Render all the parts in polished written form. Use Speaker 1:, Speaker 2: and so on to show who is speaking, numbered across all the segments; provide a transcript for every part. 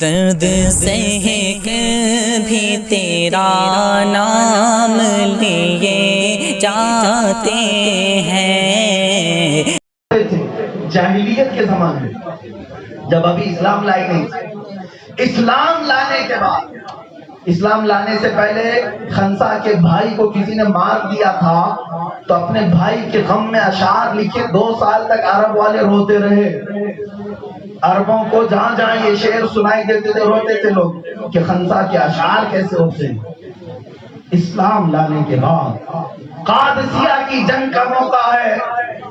Speaker 1: درد سہ بھی تیرا نام لیے جاتے ہیں.
Speaker 2: جاہلیت کے زمانے میں جب ابھی اسلام لائی نہیں تھی، اسلام لانے کے بعد، اسلام لانے سے پہلے خنسا کے بھائی کو کسی نے مار دیا تھا تو اپنے بھائی کے غم میں اشعار لکھے 2 سال تک عرب والے روتے رہے. عربوں کو جہاں جہاں یہ شعر سنائی دیتے تھے روتے تھے لوگ کہ خنسا کے اشعار کیسے ہوتے ہیں. اسلام لانے کے بعد قادسیہ کی جنگ کا موقع ہے،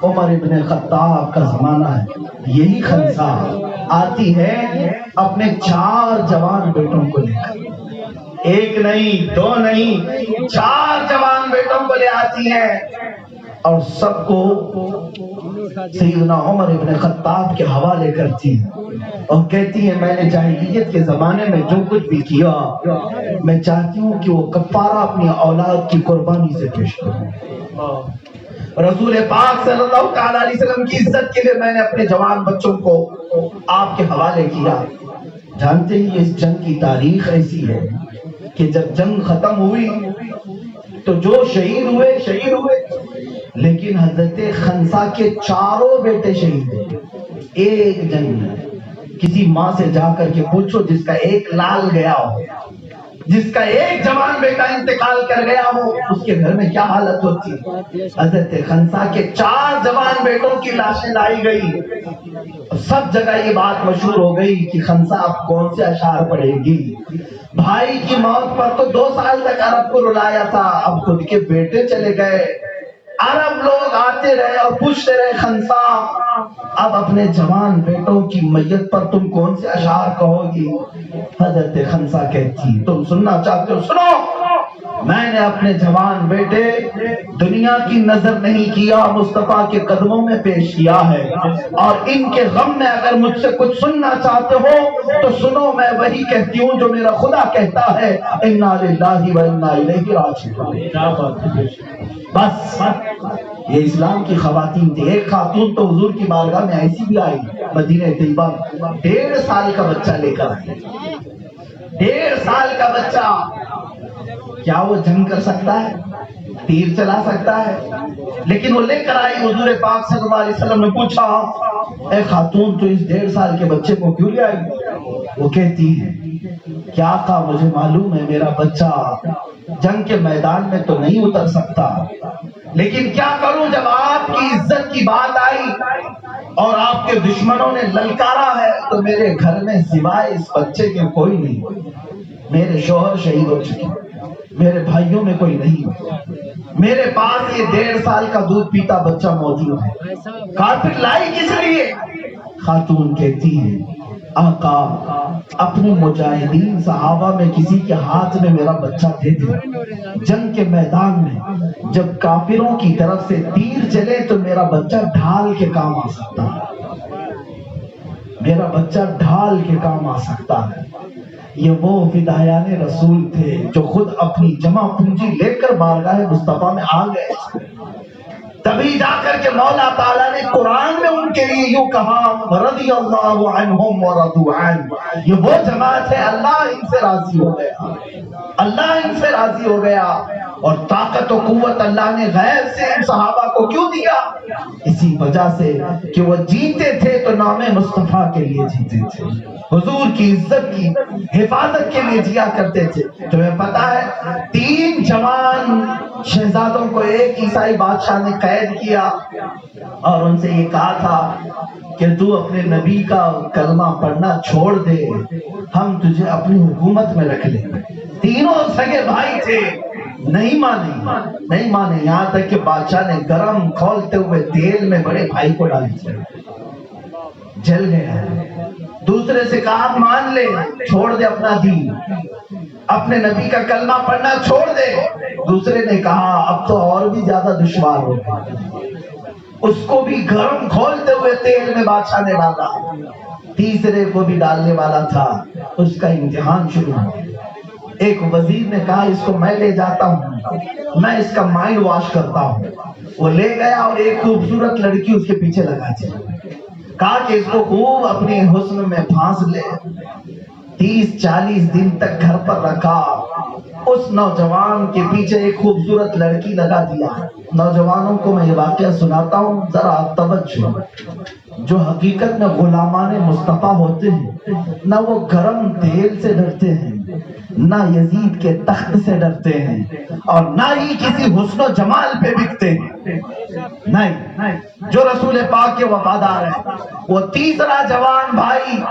Speaker 2: عمر ابن خطاب کا زمانہ ہے. یہی خنسا آتی ہے اپنے 4 جوان بیٹوں کو لے کر، 1 نہیں 2 نہیں 4 جوان بیٹوں کو لے آتی ہے اور سب کو سیدنا عمر ابن خطاب کے حوالے کرتی ہے اور کہتی ہے میں نے جاہلیت کے زمانے میں جو کچھ بھی کیا میں چاہتی ہوں کہ وہ کفارہ اپنی اولاد کی قربانی سے پیش کروں. رسول پاک صلی اللہ علیہ وسلم کی عزت کے لیے میں نے اپنے جوان بچوں کو آپ کے حوالے کیا. جانتے ہی اس جنگ کی تاریخ ایسی ہے کہ جب جنگ ختم ہوئی تو جو شہید ہوئے لیکن حضرت خنسا کے 4 بیٹے شہید ہوئے. ایک جنگ میں کسی ماں سے جا کر کے پوچھو جس کا ایک لال گیا ہو، جس کا ایک جوان بیٹا انتقال کر گیا ہو، اس کے گھر میں کیا حالت ہوتی. حضرت خنسا کے 4 جوان بیٹوں کی لاشیں لائی گئی. سب جگہ یہ بات مشہور ہو گئی کہ خنسا اب کون سے اشعار پڑھے گی. بھائی کی موت پر تو 2 سال تک عرب کو رلایا تھا، اب خود کے بیٹے چلے گئے. عرب لوگ آتے رہے اور پوچھتے رہے خنسا اب اپنے جوان بیٹوں کی میت پر تم کون سے اشعار کہو گی. حضرت خنسا کہتی تم سننا چاہتے ہو سنو، میں نے اپنے جوان بیٹے دنیا کی نظر نہیں کیا، مصطفیٰ کے قدموں میں پیش کیا ہے اور ان کے غم میں اگر مجھ سے کچھ سننا چاہتے ہو تو سنو، میں وہی کہتی ہوں جو میرا خدا کہتا ہے انا للہ و انا الیہ راجعون. بس یہ اسلام کی خواتین تھی. ایک خاتون تو حضور کی بارگاہ میں ایسی بھی آئی مدینہ طیبہ، 1.5 سال کا بچہ لے کر آئی. 1.5 سال کا بچہ، کیا وہ جنگ کر سکتا ہے، تیر چلا سکتا ہے؟ لیکن وہ لے کر آئی. حضور پاک صلی اللہ علیہ وسلم نے پوچھا اے خاتون تو اس 1.5 سال کے بچے کو کیوں لے آئی؟ وہ کہتی ہے کیا آقا مجھے معلوم ہے میرا بچہ جنگ کے میدان میں تو نہیں اتر سکتا، لیکن کیا کروں جب آپ کی عزت کی بات آئی اور آپ کے دشمنوں نے للکارا ہے تو میرے گھر میں سوائے اس بچے کے کوئی نہیں. میرے شوہر شہید ہو چکے، میرے بھائیوں میں کوئی نہیں، میرے پاس یہ 1.5 سال کا دودھ پیتا بچہ موجود ہے، کارپٹ لائی کس لیے؟ خاتون کہتی ہے آقا اپنے مجاہدین صحابہ میں کسی کے ہاتھ میں میرا بچہ دے دے، جنگ کے میدان میں جب کافروں کی طرف سے تیر چلے تو میرا بچہ ڈھال کے کام آ سکتا ہے، میرا بچہ ڈھال کے کام آ سکتا ہے. یہ وہ فدایان رسول تھے جو خود اپنی جمع پونجی لے کر بارگاہ مصطفیٰ میں آ گئے. تبھی جا کر کے مولا تعالیٰ نے قرآن میں ان کے لیے یوں کہا رضی اللہ عنہم ورضوا عنہ. یہ وہ جماعت ہے اللہ ان سے راضی ہو گیا، اللہ ان سے راضی ہو گیا. اور طاقت و قوت اللہ نے غیب سے ان صحابہ کو کیوں دیا؟ اسی وجہ سے کہ وہ جیتے تھے تو نام مصطفیٰ کے لیے جیتے تھے، حضور کی عزت کی حفاظت کے لیے جیا کرتے تھے. تمہیں پتا ہے 3 جوان شہزادوں کو ایک عیسائی بادشاہ نے قید کیا اور ان سے یہ کہا تھا کہ تو اپنے نبی کا کلمہ پڑھنا چھوڑ دے، ہم تجھے اپنی حکومت میں رکھ لیں گے. تینوں سگے بھائی تھے، نہیں مانے. یہاں تک کہ بادشاہ نے گرم کھولتے ہوئے تیل میں بڑے بھائی کو ڈال دیا، جل گیا. دوسرے سے کہا مان لے، چھوڑ دے اپنا دین، اپنے نبی کا کلمہ پڑھنا چھوڑ دے. دوسرے نے کہا اب تو اور بھی زیادہ دشوار ہو گیا، اس کو بھی گرم کھولتے ہوئے تیل میں بادشاہ نے ڈالا. تیسرے کو بھی ڈالنے والا تھا، اس کا امتحان شروع ہوا. ایک وزیر نے کہا اس کو میں لے جاتا ہوں، میں اس کا مائنڈ واش کرتا ہوں. وہ لے گیا اور ایک خوبصورت لڑکی اس کے پیچھے لگا چلی، کہا کہ اس کو خوب اپنے حسن میں پھانس لے. 30-40 دن تک گھر پر رکھا. اس نوجوان کے پیچھے ایک خوبصورت لڑکی لگا دیا. نوجوانوں کو میں یہ واقعہ سناتا ہوں، ذرا توجہ. جو حقیقت میں غلامان مصطفیٰ ہوتے ہیں، نہ وہ گرم تیل سے ڈرتے ہیں، نہ یزید کے تخت سے ڈرتے ہیں، اور نہ ہی کسی حسن و جمال پہ بکتے ہیں. نہیں، جو رسول پاک کے وفادار ہیں. وہ تیسرا جوان بھائی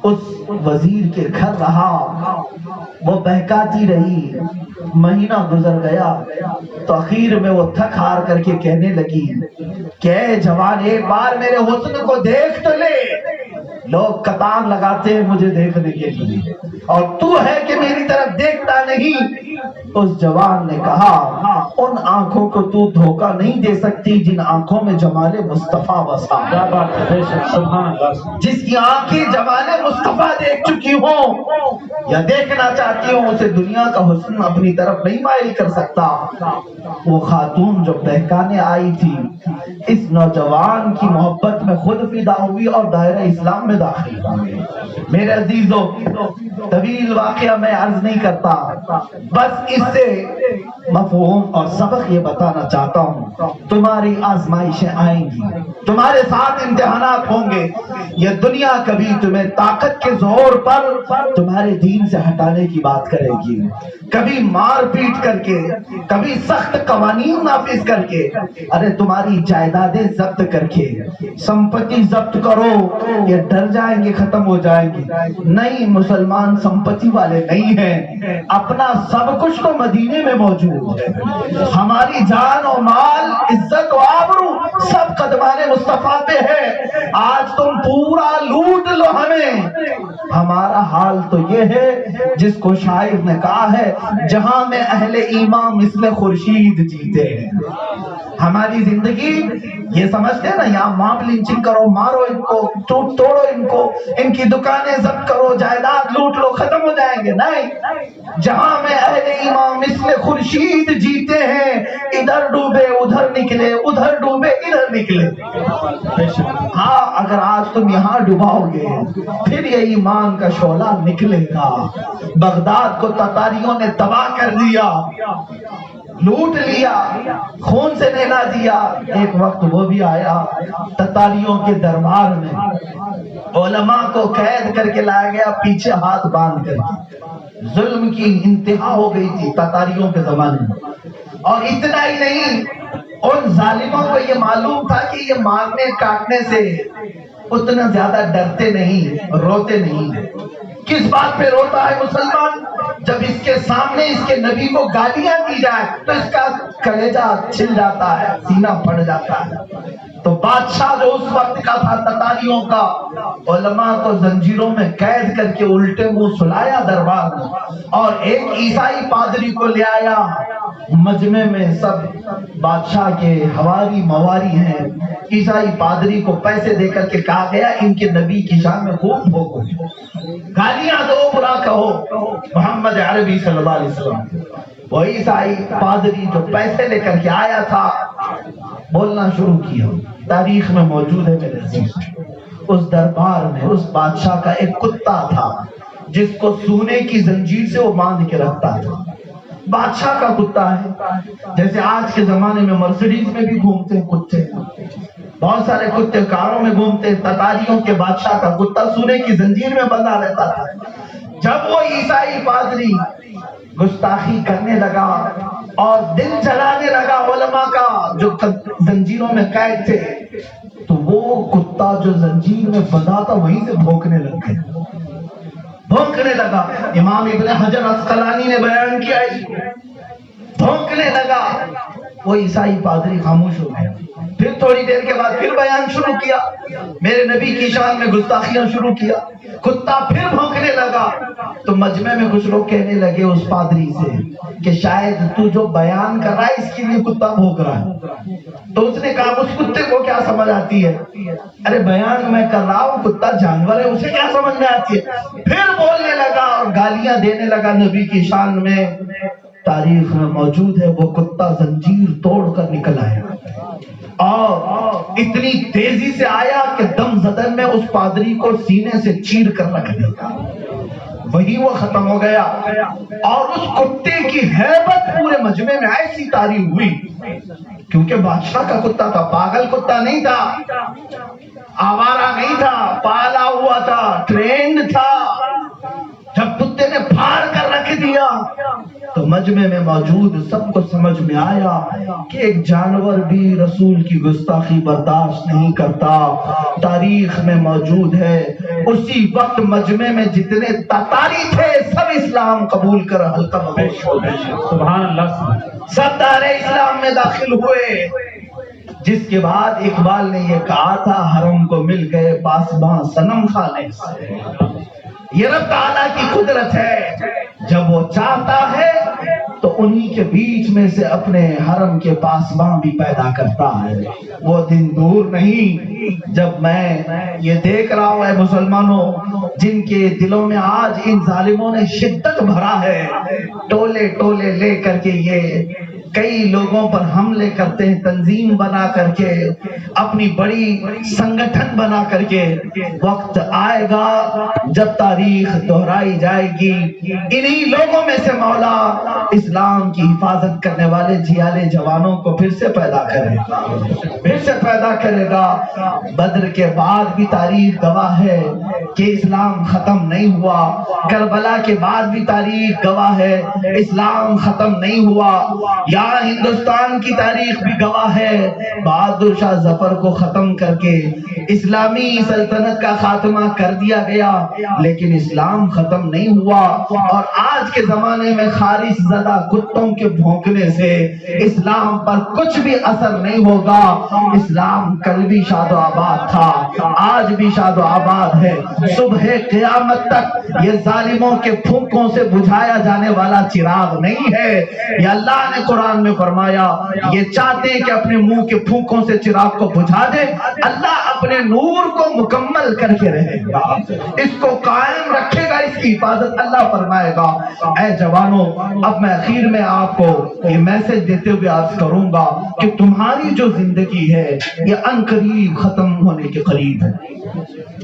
Speaker 2: اس وزیر کے گھر رہا، وہ بہکاتی رہی. مہینہ گزر گیا تو اخیر میں وہ تھک ہار کر کے کہنے لگی کہ اے جوان، ایک بار میرے حسن کو دیکھ تو لے. لوگ قطار لگاتے ہیں مجھے دیکھنے کے لیے، اور تو ہے کہ میری طرف دیکھتا نہیں. اس جوان نے کہا ان آنکھوں کو تو دھوکہ نہیں دے سکتی جن آنکھوں میں جمال مصطفیٰ بسا. جس کی آنکھیں جمال مصطفیٰ دیکھ چکی ہوں یا دیکھنا چاہتی ہوں، اسے دنیا کا حسن اپنی طرف نہیں مائل کر سکتا. وہ خاتون جو بہکانے آئی تھی اس نوجوان کی محبت میں خود فدا ہوئی اور دائرہ اسلام میں داخل ہوئی. میرے عزیزو، طویل واقعہ میں عرض نہیں کرتا، بس اس سے مفہوم اور سبق یہ بتانا چاہتا ہوں. تمہاری آزمائشیں آئیں گی، تمہارے ساتھ امتحانات ہوں گے. یہ دنیا کبھی تمہیں طاقت کے زور پر تمہارے دین سے ہٹانے کی بات کرے گی، کبھی مار پیٹ کر کے، کبھی سخت قوانین نافذ کر کے، ارے تمہاری جائیدادیں ضبط کر کے. سمپتی ضبط کرو، یہ ڈر جائیں گے ختم ہو جائیں گی. نہیں، مسلمان سمپتی والے نہیں ہیں، اپنا سب کچھ تو مدینے میں موجود ہے. ہماری جان و مال، عزت و آبرو سب قدمان مصطفیٰ پہ ہے. آج تم پورا لوٹ لو ہمیں. ہمارا حال تو یہ ہے جس کو شاعر نے کہا ہے، جہاں میں اہل ایمان مثل خورشید جیتے ہیں. ہماری زندگی یہ سمجھتے ہیں نا، یہاں ماب لنچنگ کرو، مارو ان کو، توڑو ان کو، ان کی دکانیں ضبط کرو، جائیداد لوٹ لو، ختم ہو جائیں گے. نہیں، جہاں میں اہل ایمان مثل خورشید جیتے ہیں، ادھر ڈوبے ادھر نکلے، ادھر ڈوبے ادھر نکلے. ہاں، اگر آج تم یہاں ڈوباؤ گے پھر یہ ایمان کا شعلہ نکلے گا. بغداد کو تتاریوں نے تباہ کر دیا، لوٹ لیا، خون سے نہلا دیا. ایک وقت وہ بھی آیا تتاریوں کے دربار میں علماء کو قید کر کے لایا گیا، پیچھے ہاتھ باندھ کر. ظلم کی انتہا ہو گئی تھی تتاریوں کے زمانے میں. اور اتنا ہی نہیں، ان ظالموں کو یہ معلوم تھا کہ یہ مارنے کاٹنے سے اتنا زیادہ ڈرتے نہیں، روتے نہیں. کس بات پہ روتا ہے مسلمان؟ جب اس کے سامنے اس کے نبی کو گالیاں دی جائے تو اس کا کلیجہ چھل جاتا ہے، سینہ پھٹ جاتا ہے. تو بادشاہ جو اس وقت کا تھا تتاریوں کا، علماء کو زنجیروں میں قید کر کے الٹے منہ سلایا دربار میں، اور ایک عیسائی پادری کو لے آیا. مجمع میں سب بادشاہ کے حواری مواری ہیں. عیسائی پادری کو پیسے دے کر کے کہا گیا ان کے نبی کی شان میں خوب بھوکو، گالیاں دو، برا کہو محمد عربی صلی اللہ علیہ وسلم. وہ عیسائی پادری جو پیسے لے کر کے آیا تھا بولنا شروع کیا. تاریخ میں موجود ہے میرے عزیز. اس دربار میں اس بادشاہ کا ایک کتا تھا جس کو سونے کی زنجیر سے وہ باندھ کے رکھتا تھا. بادشاہ کا کتا ہے، جیسے آج کے زمانے میں مرسیڈیز میں بھی گھومتے ہیں کتے، بہت سارے کتے کاروں میں گھومتے. تتاریوں کے بادشاہ کا کتا سونے کی زنجیر میں بندھا رہتا تھا. جب وہ عیسائی پادری گستاخی کرنے لگا اور دل جلانے لگا علماء کا جو زنجیروں میں قید تھے، تو وہ کتا جو زنجیر میں بندھا تھا وہیں سے بھونکنے لگ گیا، بھونکنے لگا. امام ابن حجر عسقلانی نے بیان کیا اس کو، بھونکنے لگا. وہ عیسائی پادری خاموش ہو گیا. پھر تھوڑی دیر کے بعد پھر بیان شروع کیا، میرے نبی کی شان میں گستاخیاں شروع کیا. کتا پھر بھونکنے لگا. تو مجمع میں کچھ لوگ کہنے لگے اس پادری سے کہ شاید تو جو بیان کر رہا ہے اس کے لیے کتا بھونک رہا ہے. تو اس نے کہا اس کتے کو کیا سمجھ آتی ہے؟ ارے بیان میں کر رہا ہوں، کتا جانور ہے، اسے کیا سمجھ میں آتی ہے؟ پھر بولنے لگا اور گالیاں دینے لگا نبی کی شان میں. تاریخ میں موجود ہے وہ کتا زنجیر توڑ کر نکل آیا اور اتنی تیزی سے آیا کہ دم زدن میں اس پادری کو سینے سے چیر کر رکھ دیا. وہی وہ ختم ہو گیا، اور اس کتے کی ہیبت پورے مجمع میں ایسی طاری ہوئی، کیونکہ بادشاہ کا کتا تھا، پاگل کتا نہیں تھا، آوارہ نہیں تھا، پالا ہوا تھا، ٹرینڈ تھا۔ جب کتے نے پھاڑ کر رکھ دیا تو مجمع میں موجود سب کو سمجھ میں آیا کہ ایک جانور بھی رسول کی گستاخی برداشت نہیں کرتا، تاریخ میں موجود ہے۔ اسی وقت مجمع میں جتنے تاتاری تھے سب اسلام قبول کر حلقہ بغوش ہو گئے،
Speaker 3: سبحان اللہ۔
Speaker 2: سب دار اسلام میں داخل ہوئے، جس کے بعد اقبال نے یہ کہا تھا، حرم کو مل گئے پاسباں صنم خانے سے۔ یہ رب تعالیٰ کی قدرت ہے، جب وہ چاہتا ہے تو انہی کے بیچ میں سے اپنے حرم کے پاسباں بھی پیدا کرتا ہے۔ وہ دن دور نہیں جب میں یہ دیکھ رہا ہوں اے مسلمانوں، جن کے دلوں میں آج ان ظالموں نے شدت بھرا ہے، ٹولے ٹولے لے کر کے یہ کئی لوگوں پر حملے کرتے ہیں، تنظیم بنا کر کے، اپنی بڑی سنگٹھن بنا کر کے۔ وقت آئے گا جب تاریخ دہرائی جائے گی، انہی لوگوں میں سے مولا اسلام کی حفاظت کرنے والے جھیالے جوانوں کو پھر سے پیدا کرے گا، پھر سے پیدا کرے گا۔ بدر کے بعد بھی تاریخ گواہ ہے کہ اسلام ختم نہیں ہوا، کربلا کے بعد بھی تاریخ گواہ ہے اسلام ختم نہیں ہوا، یہاں ہندوستان کی تاریخ بھی گواہ ہے بہادر شاہ ظفر کو ختم کر کے اسلامی سلطنت کا خاتمہ کر دیا گیا، لیکن اسلام ختم نہیں ہوا۔ اور آج کے زمانے میں خارش زدہ کتوں کے بھونکنے سے اسلام پر کچھ بھی اثر نہیں ہوگا۔ اسلام کل بھی شاد و آباد تھا، آج بھی شاد و آباد ہے، صبح قیامت تک یہ ظالموں کے پھونکوں سے بجھایا جانے والا چراغ نہیں ہے۔ یہ اللہ نے قرآن میں فرمایا، یہ چاہتے ہیں کہ اپنے منہ کے پھونکوں سے چراغ کو بجھا دے، اللہ اپنے نور کو مکمل کر کے رہے گا، اس کو قائم رکھے گا، اس کی حفاظت اللہ فرمائے گا۔ اے جوانوں، اب میں اخیر میں آپ کو یہ میسج دیتے ہوئے عرض کروں گا کہ تمہاری جو زندگی ہے یہ ان قریب ختم ہونے کے قریب ہے۔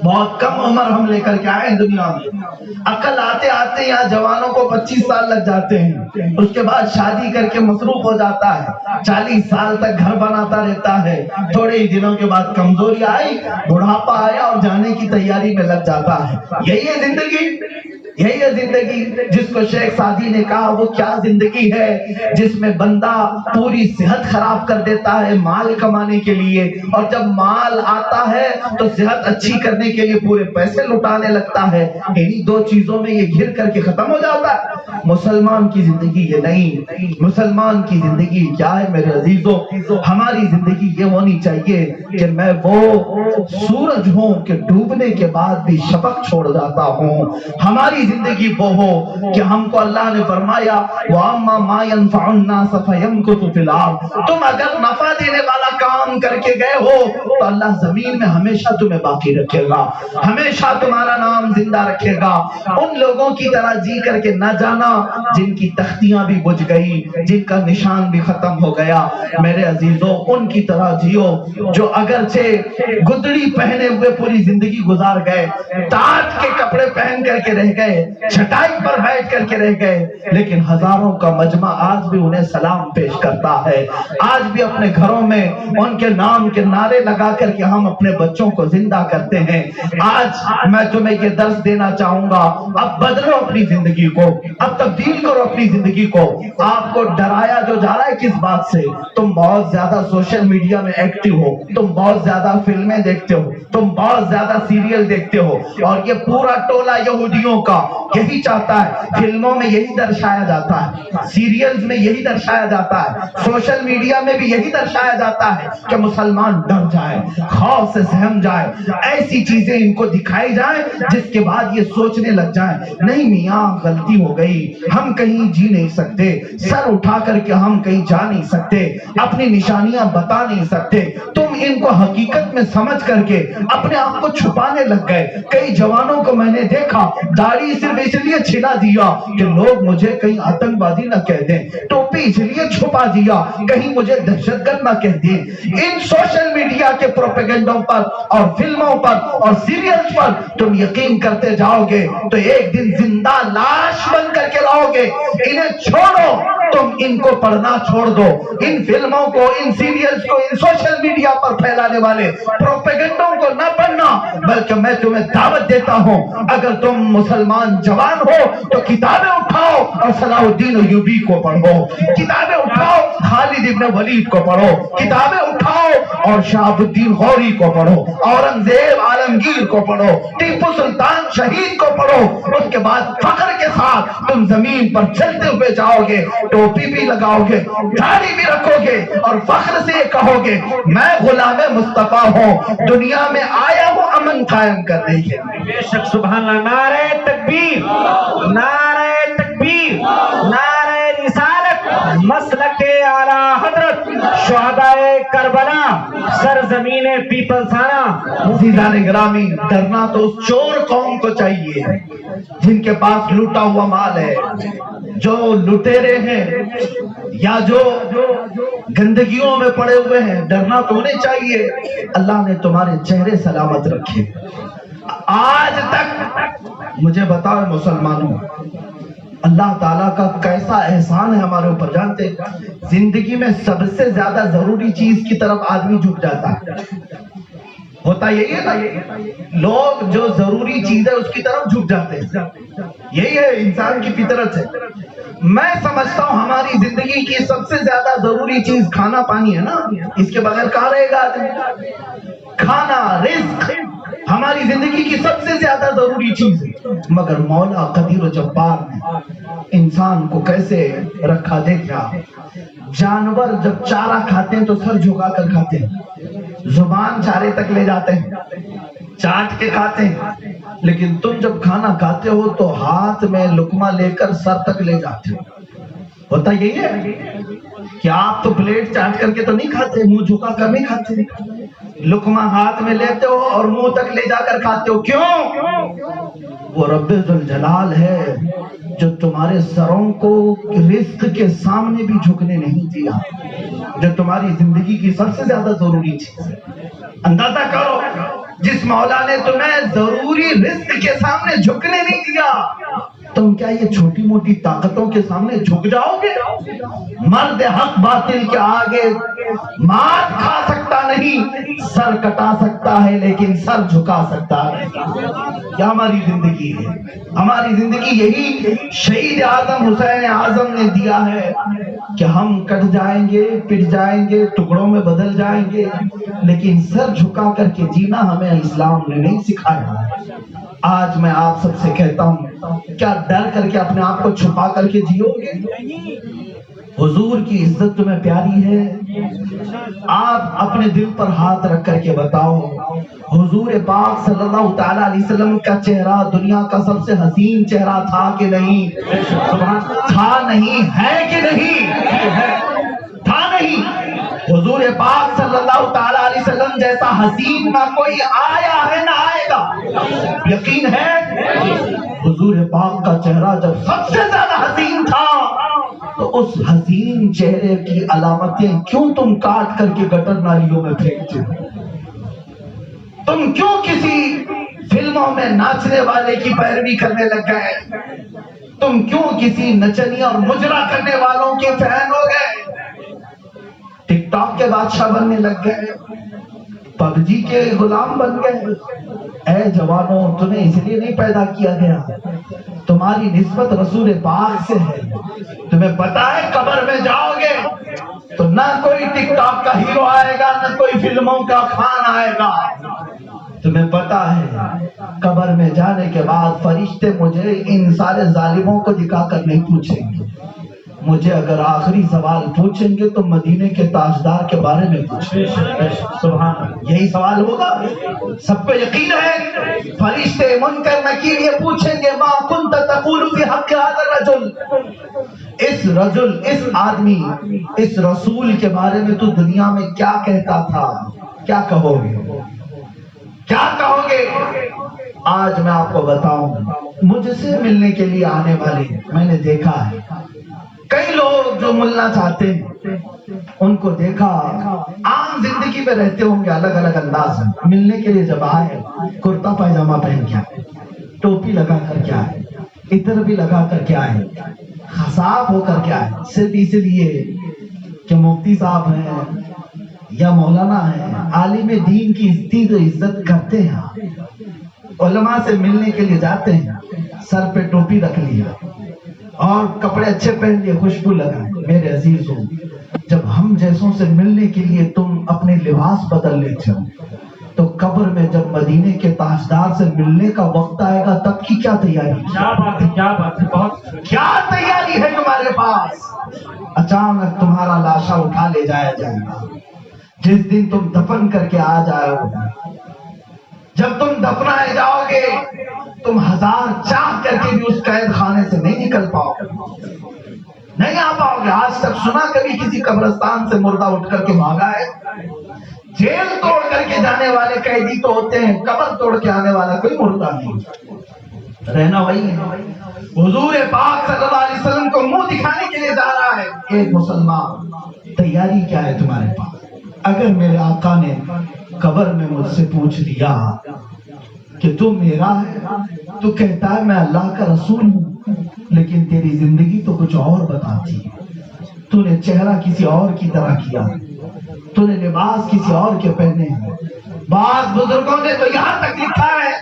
Speaker 2: بہت کم عمر ہم لے کر کے آئے ہیں دنیا میں، عقل آتے آتے یہاں جوانوں کو 25 سال لگ جاتے ہیں، اس کے بعد شادی کر کے مصروف ہو جاتا ہے، 40 سال تک گھر بناتا رہتا ہے، تھوڑے ہی دنوں کے بعد کمزوری آئی، بڑھاپا آیا اور جانے کی تیاری میں لگ جاتا ہے۔ یہی ہے زندگی، یہی ہے زندگی جس کو شیخ سعدی نے کہا وہ کیا زندگی ہے جس میں بندہ پوری صحت خراب کر دیتا ہے مال کمانے کے لیے، اور جب مال آتا ہے تو صحت اچھی کرنے کے لیے پورے پیسے لٹانے لگتا ہے، انہی دو چیزوں میں یہ گھر کر کے ختم ہو جاتا ہے۔ مسلمان کی زندگی یہ نہیں، مسلمان کی زندگی کیا ہے میرے عزیزوں؟ ہماری زندگی یہ ہونی چاہیے کہ میں وہ سورج ہوں کہ ڈوبنے کے بعد بھی شفق چھوڑ جاتا ہوں۔ ہماری زندگی وہ ہو کہ ہم کو اللہ نے فرمایا وَأَمَّا مَا يَنْفَعُ النَّاسَ فَيَمْكُثُ فِي الْأَرْضِ، تم اگر نفع دینے والا کام کر کے گئے ہو تو اللہ زمین میں ہمیشہ تمہیں باقی رکھے گا، ہمیشہ تمہارا نام زندہ رکھے گا۔ ان لوگوں کی طرح جی کر کے نہ جانا جن کی تختیاں بھی بجھ گئی، جن کا نشان بھی ختم ہو گیا۔ میرے عزیزوں، ان کی طرح جیو جو اگرچہ گدڑی پہنے ہوئے پوری زندگی گزار گئے، ٹاٹ کے کپڑے پہن کر کے رہ گئے، چھٹائی پر بیٹھ کر کے رہ گئے، لیکن ہزاروں کا مجمع آج بھی انہیں سلام پیش کرتا ہے۔ آج بھی اپنے گھروں میں ان کے نام کے نعرے لگا کر کے ہم اپنے بچوں کو زندہ کرتے ہیں۔ آج میں تمہیں یہ درس دینا چاہوں گا، اب بدلو اپنی زندگی کو، اب تبدیل کرو اپنی زندگی کو۔ آپ کو ڈرایا جو جا رہا ہے کس بات سے؟ تم بہت زیادہ سوشل میڈیا میں ایکٹیو ہو، تم بہت زیادہ فلمیں دیکھتے ہو، تم بہت زیادہ سیریل دیکھتے ہو، اور یہ پورا ٹولہ یہودیوں کا یہی چاہتا ہے، فلموں میں یہی درشایا جاتا ہے، سیریلز میں یہی درشایا جاتا ہے، سوشل میڈیا میں بھی یہی درشایا جاتا ہے کہ مسلمان ڈر جائے، خوف سے سہم جائے، ایسی چیزیں ان کو دکھائی جائیں جس کے بعد یہ سوچنے لگ جائیں نہیں میاں غلطی ہو گئی، ہم کہیں جی نہیں سکتے، سر اٹھا کر کے ہم کہیں جا نہیں سکتے، اپنی نشانیاں بتا نہیں سکتے۔ تم ان کو حقیقت میں سمجھ کر کے اپنے آپ کو چھپانے لگ گئے۔ کئی جوانوں کو میں نے دیکھا داڑھی صرف صرف اس لیے چھلا دیا کہ لوگ مجھے کہیں آتنکوادی نہ کہہ دیں، ٹوپی اس لیے چھپا دیا کہیں مجھے دہشت گرد نہ کہہ دیں۔ ان سوشل میڈیا کے پروپیگنڈوں پر اور فلموں پر اور سیریلز پر تم یقین کرتے جاؤ گے تو ایک دن زندہ لاش بن کر کے لاؤ گے۔ انہیں چھوڑو، تم ان کو پڑھنا چھوڑ دو، ان فلموں کو، ان سیریلز کو، ان سوشل میڈیا پر پھیلانے والے پروپیگنڈوں کو نہ پڑھنا، بلکہ میں تمہیں دعوت دیتا ہوں، اگر تم مسلمان جوان ہو تو کتابیں اٹھاؤ اور صلاح الدین ایوبی کو پڑھو، کتابیں اٹھاؤ خالد ابن ولید کو پڑھو، کتابیں اٹھاؤ اور شہاب الدین غوری کو پڑھو، اورنگزیب عالمگیر کو پڑھو، ٹیپو سلطان شہید کو پڑھو۔ اس کے بعد فخر کے ساتھ تم زمین پر چلتے ہوئے جاؤ گے، ٹوپی بھی لگاؤ گے، داڑھی بھی رکھو گے اور فخر سے کہو گے میں غلام مصطفیٰ ہوں، دنیا میں آیا ہوں امن قائم کرنے کے لیے۔
Speaker 3: بے شک سبحان اللہ، نعرہ تکبیر، نعرہ تکبیر، نعرہ رسالت، مسلک اعلی حضرت شہدائے کربلا، سرزمین پیپلسانہ۔
Speaker 2: عزیزان گرامی، ڈرنا تو اس چور قوم کو چاہیے جن کے پاس لوٹا ہوا مال ہے، جو لٹیرے ہیں یا جو گندگیوں میں پڑے ہوئے ہیں، ڈرنا تو انہیں چاہیے۔ اللہ نے تمہارے چہرے سلامت رکھے۔ آج تک مجھے بتاؤ مسلمانوں، اللہ تعالیٰ کا کیسا احسان ہے ہمارے اوپر، جانتے زندگی میں سب سے زیادہ ضروری چیز کی طرف آدمی جھک جاتا ہے، ہوتا یہی ہے نا، لوگ جو ضروری چیز ہے اس کی طرف جھک جاتے ہیں، یہی ہے انسان کی فطرت ہے۔ میں سمجھتا ہوں ہماری زندگی کی سب سے زیادہ ضروری چیز کھانا پانی ہے نا، اس کے بغیر کہاں رہے گا آدمی؟ کھانا، رزق ہماری زندگی کی سب سے زیادہ ضروری چیز ہے، مگر مولا قدیر و جبار نے انسان کو کیسے رکھا دیکھا۔ جانور جب چارہ کھاتے ہیں تو سر جھکا کر کھاتے ہیں، زبان چارے تک لے جاتے ہیں، چاٹ کے کھاتے ہیں، لیکن تم جب کھانا کھاتے ہو تو ہاتھ میں لقمہ لے کر سر تک لے جاتے ہو۔ ہوتا یہی ہے کہ آپ تو پلیٹ چاٹ کر کے تو نہیں کھاتے، منہ جھکا کر نہیں کھاتے، لقمہ ہاتھ میں لیتے ہو اور منہ تک لے جا کر کھاتے ہو۔ کیوں؟ وہ رب ذوالجلال ہے جو تمہارے سروں کو رزق کے سامنے بھی جھکنے نہیں دیا، جو تمہاری زندگی کی سب سے زیادہ ضروری چیز ہے۔ اندازہ کرو، جس مولا نے تمہیں ضروری رزق کے سامنے جھکنے نہیں دیا، تم کیا یہ چھوٹی موٹی طاقتوں کے سامنے جھک جاؤ گے؟ مرد حق باطل کے آگے مات کھا سکتا نہیں، سر کٹا سکتا ہے لیکن سر جھکا سکتا ہے۔ کیا ہماری زندگی ہے؟ ہماری زندگی یہی شہید اعظم حسین اعظم نے دیا ہے کہ ہم کٹ جائیں گے، پٹ جائیں گے، ٹکڑوں میں بدل جائیں گے، لیکن سر جھکا کر کے جینا ہمیں اسلام نے نہیں سکھایا ہے۔ آج میں آپ سب سے کہتا ہوں، کیا ڈر کر کے اپنے آپ کو چھپا کر کے جیو گے؟ حضور کی عزت تمہیں پیاری ہے؟ آپ اپنے دل پر ہاتھ رکھ کر کے بتاؤ، حضور پاک صلی اللہ تعالیٰ علیہ وسلم کا چہرہ دنیا کا سب سے حسین چہرہ تھا کہ نہیں؟ تھا نہیں، ہے کہ نہیں؟ تھا نہیں۔ حضور پاک صلی اللہ تعالیٰ علیہ وسلم جیسا حسین نہ کوئی آیا ہے نہ آئے گا، یقین ہے؟ حضور پاک کا چہرہ جب سب سے زیادہ حسین تھا تو اس حسین چہرے کی علامتیں کیوں تم کاٹ کر کے گٹر نالیوں میں پھینکتے ہو؟ تم کیوں کسی فلموں میں ناچنے والے کی پیروی کرنے لگ گئے؟ تم کیوں کسی نچنی اور مجرا کرنے والوں کے فین ہو گئے؟ ٹک ٹاک کے بادشاہ بننے لگ گئے، پب جی کے غلام بن گئے۔ اے جوانوں، تمہیں اس لیے نہیں پیدا کیا گیا، تمہاری نسبت رسول پاک سے ہے۔ تمہیں پتا ہے قبر میں جاؤ گے تو نہ کوئی ٹک ٹاک کا ہیرو آئے گا، نہ کوئی فلموں کا خان آئے گا۔ تمہیں پتا ہے قبر میں جانے کے بعد فرشتے مجھے ان سارے ظالموں کو دکھا کر نہیں پوچھیں گے، مجھے اگر آخری سوال پوچھیں گے تو مدینے کے تاجدار کے بارے میں پوچھیں گے۔ سبحان، یہی سوال ہوگا۔ سب کو یقین ہے فرشتے منکر نکیر یہ پوچھیں گے، ما کنت تقول فی حق ھذا الرجل، اس رجل، اس آدمی، اس رسول کے بارے میں تو دنیا میں کیا کہتا تھا؟ کیا کہو گے؟ کیا کہو گے؟ آج میں آپ کو بتاؤں، مجھ سے ملنے کے لیے آنے والے میں نے دیکھا ہے، کئی لوگ جو ملنا چاہتے ہیں ان کو دیکھا، عام زندگی میں رہتے ہوں گے الگ الگ انداز میں، ملنے کے لیے جب آئے کرتا پائجامہ پہن کے آئے، ٹوپی لگا کر کے آئے، عطر بھی لگا کر کے آئے، صاف ہو کر کے آئے، صرف اس لیے کہ مفتی صاحب ہیں یا مولانا ہیں، عالم دین کی عزت کرتے ہیں، علماء سے ملنے کے لیے جاتے ہیں، سر پہ ٹوپی رکھ لیا اور کپڑے اچھے پہن لیے، خوشبو لگائے۔ میرے عزیزوں، جب ہم جیسوں سے ملنے کے لیے تم اپنے لباس بدل لیتے ہو تو قبر میں جب مدینے کے تاجدار سے ملنے کا وقت آئے گا تب کی کیا تیاری ہے؟
Speaker 3: کیا بات ہے، کیا بات ہے، بہت
Speaker 2: کیا تیاری ہے تمہارے پاس؟ اچانک تمہارا لاشا اٹھا لے جایا جائے گا، جس دن تم دفن کر کے آ جاؤ گے، جب تم دفنائے جاؤ گے تم ہزار چاہ کر کے بھی اس قید خانے سے نہیں نکل پاؤ گے، نہیں آ پاؤ گے۔ آج تک سنا کبھی کسی قبرستان سے مردہ اٹھ کر کے بھاگا ہے؟ جیل توڑ کر کے جانے والے قیدی تو ہوتے ہیں، قبر توڑ کے آنے والا کوئی مردہ نہیں۔ رہنا وہی ہے۔ حضور پاک صلی اللہ علیہ وسلم کو منہ دکھانے کے لیے جا رہا ہے ایک مسلمان، تیاری کیا ہے تمہارے پاس؟ اگر میرے آقا نے قبر میں مجھ سے پوچھ لیا کہ تو میرا ہے، تو کہتا ہے میں اللہ کا رسول ہوں، لیکن تیری زندگی تو کچھ اور بتاتی ہے، تو نے چہرہ کسی اور کی طرح کیا، تو نے لباس کسی اور کے پہنے ہیں۔ بعض بزرگوں نے تو یہاں تک لکھا ہے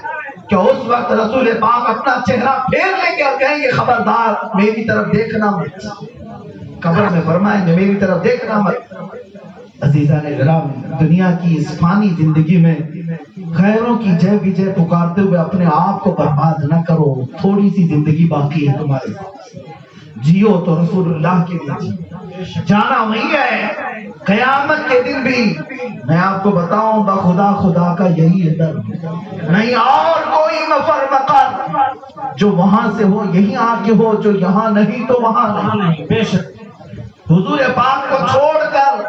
Speaker 2: کہ اس وقت رسول پاک اپنا چہرہ پھیر لیں گے اور کہیں گے خبردار میری طرف دیکھنا مت، قبر میں فرمائیں گے میری طرف دیکھنا مت۔ عزیزان گرامی، دنیا کی اس فانی زندگی میں غیروں کی جے بجے پکارتے ہوئے اپنے آپ کو برباد نہ کرو، تھوڑی سی زندگی باقی ہے تمہارے پاس، جیو تو رسول اللہ کے لیے جیو، جانا وہی ہے۔ قیامت کے دن بھی میں آپ کو بتاؤں بخدا خدا کا یہی ہے در، نہیں اور کوئی مفر مقر، جو وہاں سے ہو یہی آ کے ہو، جو یہاں نہیں تو وہاں نہیں۔
Speaker 3: بے شک
Speaker 2: حضور پاک کو چھوڑ کر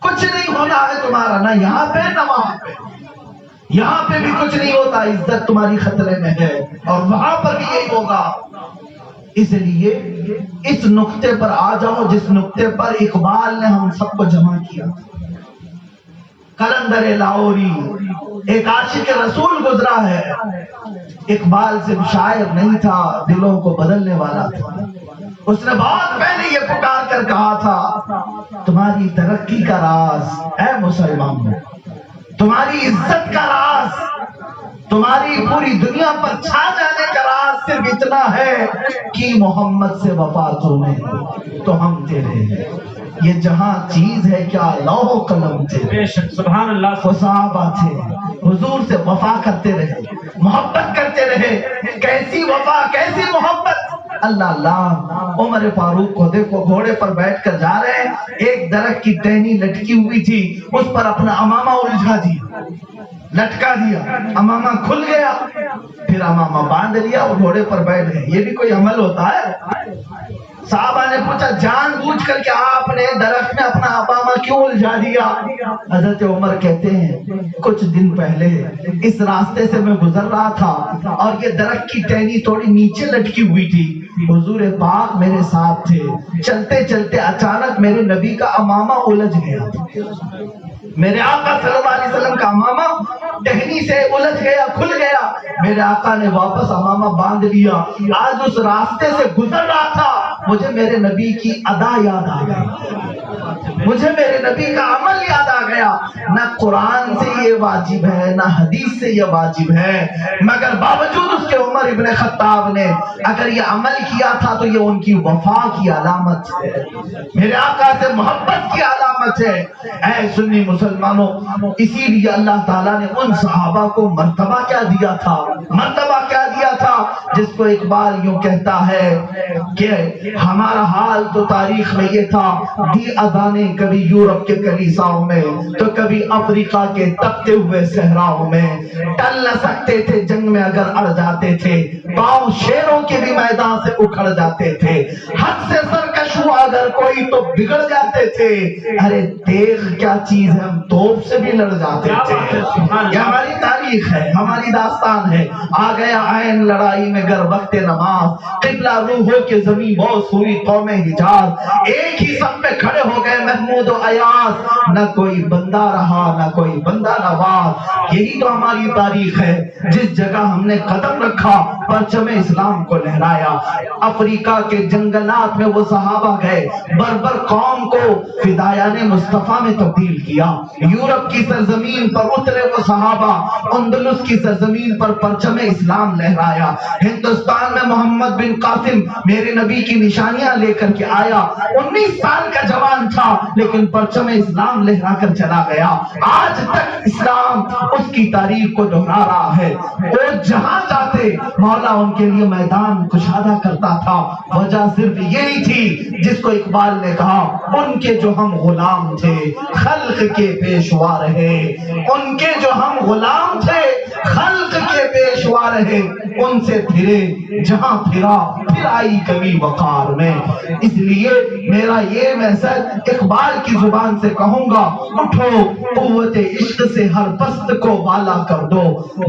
Speaker 2: کچھ نہیں ہونا ہے تمہارا، نہ یہاں پہ نہ وہاں پہ، یہاں پہ بھی کچھ نہیں ہوتا، عزت تمہاری خطرے میں ہے، اور وہاں پر بھی یہی ہوگا۔ اس لیے اس نقطے پر آ جاؤ جس نقطے پر اقبال نے ہم سب کو جمع کیا۔ قلندر لاہوری ایک عاشق رسول گزرا ہے، اقبال صرف شاعر نہیں تھا، دلوں کو بدلنے والا تھا۔ اس نے بہت پہلے یہ پکار کر کہا تھا تمہاری ترقی کا راز اے مسلمانوں، تمہاری عزت کا راز، تمہاری پوری دنیا پر چھا جانے کا راز صرف اتنا ہے کہ محمد سے وفا تو نہیں تو ہم تیرے ہیں، یہ جہاں چیز ہے کیا لوح و قلم تھے،
Speaker 3: بے شک سبحان اللہ،
Speaker 2: وہ صحابہ تھے، حضور سے وفا کرتے رہے، محبت کرتے رہے۔ کیسی وفا، کیسی محبت! اللہ اللہ، عمر فاروق کو دیکھو گھوڑے پر بیٹھ کر جا رہے ہیں، ایک درخت کی ٹہنی لٹکی ہوئی تھی، اس پر اپنا امامہ الجھا دیا، لٹکا دیا، امامہ کھل گیا، پھر امامہ باندھ لیا اور گھوڑے پر بیٹھ گئے۔ یہ بھی کوئی عمل ہوتا ہے؟ صحابہ نے پوچھا جان بوجھ کر کہ آپ نے درخت میں اپنا امامہ کیوں الجھا دیا؟ حضرت عمر کہتے ہیں کچھ دن پہلے اس راستے سے میں گزر رہا تھا اور یہ درخت کی ٹہنی تھوڑی نیچے لٹکی ہوئی تھی، حضور پاک میرے ساتھ تھے، چلتے چلتے اچانک میرے نبی کا امامہ الجھ گیا، میرے آقا صلی اللہ علیہ وسلم کا امامہ ٹہنی سے الجھ گیا، کھل گیا، میرے آقا نے واپس امامہ باندھ لیا۔ آج اس راستے سے گزر رہا تھا، مجھے میرے نبی کی ادا یاد آ گئی، مجھے میرے نبی کا عمل یاد آ گیا۔ نہ قرآن سے یہ واجب ہے نہ حدیث سے یہ واجب ہے، مگر باوجود اس کے عمر ابن خطاب نے اگر یہ عمل کیا تھا تو یہ ان کی وفا کی علامت ہے، میرے آقا سے محبت کی علامت ہے۔ اے سنی مسلمانوں، اسی لیے اللہ تعالیٰ نے ان صحابہ کو مرتبہ کیا دیا تھا، مرتبہ کیا دیا تھا، جس کو اقبال یوں کہتا ہے کہ ہمارا حال تو تاریخ میں یہ تھا، دی اذانیں کبھی یورپ کے کلیساؤں میں تو کبھی افریقہ کے تپتے ہوئے صحراؤں میں، ٹل نہ سکتے تھے جنگ میں اگر اڑ جاتے تھے، پاؤں شیروں کے بھی میدان سے اکھڑ جاتے تھے، حد سے سرکش ہوا اگر کوئی تو بگڑ جاتے تھے، ارے دیکھ کیا چیز ہے، ہم توپ سے بھی لڑ جاتے تھے۔ یہ ہماری تاریخ ہے، ہماری داستان ہے۔ آ گیا عین لڑائی میں گر وقت نماز، قبلہ روح ہو کے زمین بوس ہوئی قوم حجاز، ایک ہی سب پہ کھڑے ہو گئے محمود و ایاز، نہ کوئی بندہ رہا نہ کوئی بندہ نواز۔ یہی تو ہماری تاریخ ہے، جس جگہ ہم نے قدم رکھا پرچم اسلام کو لہرایا۔ افریقہ کے جنگلات میں وہ صحابہ گئے، بربر قوم کو فدایان مصطفیٰ میں تبدیل کیا۔ یورپ کی سرزمین پر اترے وہ صحابہ، اندلس کی سرزمین پر پرچم اسلام لہرایا۔ ہندوستان میں محمد بن قاسم میرے نبی کی نشانیاں لے کر کے آیا، 19 سال کا جوان تھا لیکن پرچم اسلام لہرا کر چلا گیا۔ آج تک اسلام اس کی تاریخ کو دہرا رہا ہے۔ وہ جہاں جاتے مولا ان کے لیے میدان کشادہ کرتا تھا۔ وجہ صرف یہی تھی جس کو اقبال نے کہا، ان کے جو ہم غلام تھے خلق کے پیشوا رہے، ان کے جو ہم غلام تھے خلق کے پیشوا رہے، ان سے پھرے جہاں پھرا پھر آئی کبھی وقار میں۔ اس لیے میرا یہ میسج اقبال کی زبان سے کہوں گا، اٹھو قوت عشق سے ہر پست کو بالا کر دو،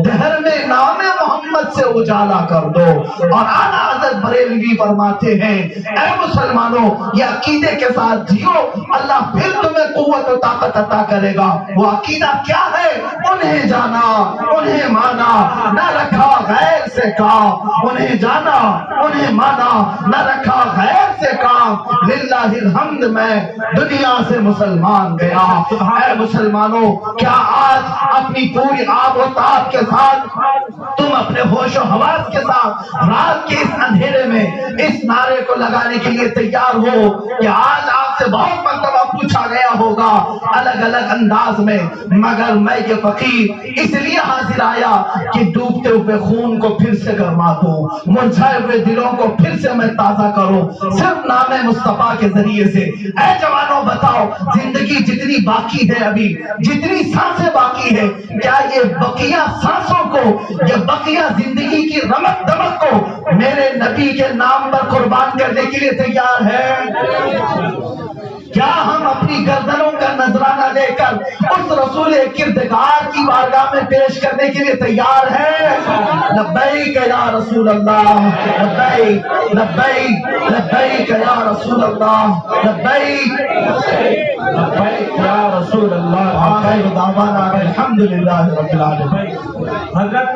Speaker 2: دہر میں نام محمد سے اجالا کر دو۔ اور اعلیٰ حضرت بریلوی فرماتے ہیں، اے مسلمانوں یہ عقیدے کے ساتھ جیو، اللہ پھر تمہیں قوت و طاقت عطا کرے گا۔ وہ عقیدہ کیا ہے؟ انہیں جانا انہیں مانا، نہ رکھا غیر سے کام، انہیں جانا انہیں مانا، نہ رکھا غیر سے کام، للہ الحمد میں دنیا سے مسلمان گیا۔ اے مسلمانوں، کیا آج اپنی پوری آب و تاب کے ساتھ، تم اپنے ہوش و حواس کے ساتھ رات کے اس اندھیرے میں اس نعرے کو لگانے کے لیے تیار ہو کہ آج آپ سے بہت مرتبہ پوچھا گیا ہوگا الگ الگ انداز میں، مگر میں یہ فقیر اس لیے حاضر آیا کہ ڈوبتے ہوئے خون کو پھر سے گرما دوں، مرجھائے ہوئے دلوں کو پھر سے میں تازہ کروں، صرف نام مصطفیٰ کے ذریعے سے۔ اے جوانوں بتاؤ، زندگی جتنی باقی ہے، ابھی جتنی سانسیں باقی ہے، کیا یہ بقیہ سانسوں کو، یہ بقیہ زندگی کی رمق دمق کو میرے نبی کے نام پر قربان کرنے کے لیے تیار ہے؟ کیا ہم اپنی گردنوں کا نذرانہ لے کر اس رسول کردگار کی بارگاہ میں پیش کرنے کے لیے تیار ہیں؟ لبیک یا رسول اللہ، لبیک لبیک لبیک یا رسول اللہ، لبیک لبیک یا رسول اللہ۔ آخر دعوانا الحمدللہ رب العالمین۔
Speaker 3: حضرت